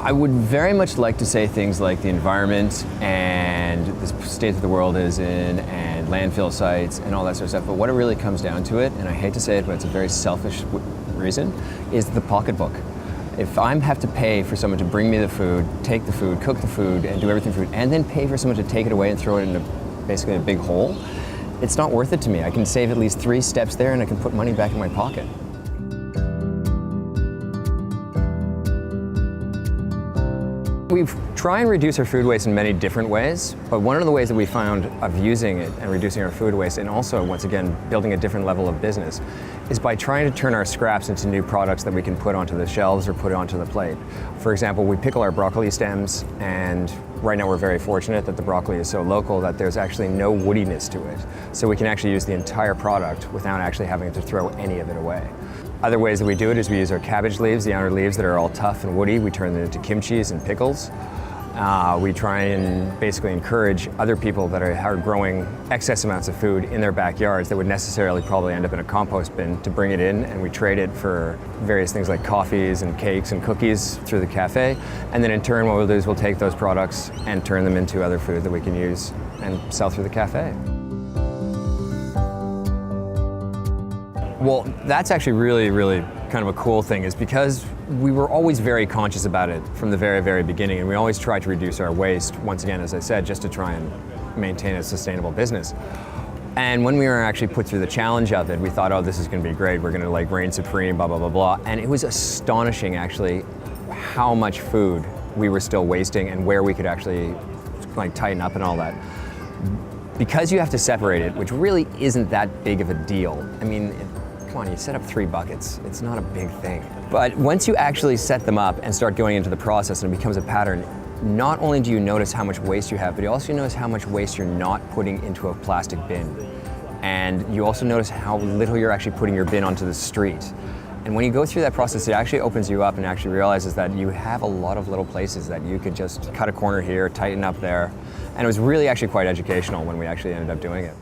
I would very much like to say things like the environment and the state that the world is in and landfill sites and all that sort of stuff, but what it really comes down to it, and I hate to say it, but it's a very selfish reason, is the pocketbook. If I have to pay for someone to bring me the food, take the food, cook the food, and do everything for food, and then pay for someone to take it away and throw it in basically a big hole, it's not worth it to me. I can save at least 3 steps there and I can put money back in my pocket. We try and reduce our food waste in many different ways, but one of the ways that we found of using it and reducing our food waste, and also, once again, building a different level of business, is by trying to turn our scraps into new products that we can put onto the shelves or put onto the plate. For example, we pickle our broccoli stems, and right now we're very fortunate that the broccoli is so local that there's actually no woodiness to it. So we can actually use the entire product without actually having to throw any of it away. Other ways that we do it is we use our cabbage leaves, the outer leaves that are all tough and woody, we turn them into kimchis and pickles. We try and basically encourage other people that are growing excess amounts of food in their backyards that would necessarily probably end up in a compost bin to bring it in, and we trade it for various things like coffees and cakes and cookies through the cafe. And then in turn what we'll do is we'll take those products and turn them into other food that we can use and sell through the cafe. Well, that's actually really kind of a cool thing, is because we were always very conscious about it from the very beginning, and we always tried to reduce our waste, once again, as I said, just to try and maintain a sustainable business. And when we were actually put through the challenge of it, we thought, oh, this is going to be great, we're going to like reign supreme, blah, blah, blah, blah. And it was astonishing, actually, how much food we were still wasting and where we could actually like tighten up and all that. Because you have to separate it, which really isn't that big of a deal. I mean, come on, you set up 3 buckets. It's not a big thing. But once you actually set them up and start going into the process and it becomes a pattern, not only do you notice how much waste you have, but you also notice how much waste you're not putting into a plastic bin. And you also notice how little you're actually putting your bin onto the street. And when you go through that process, it actually opens you up and actually realizes that you have a lot of little places that you could just cut a corner here, tighten up there. And it was really actually quite educational when we actually ended up doing it.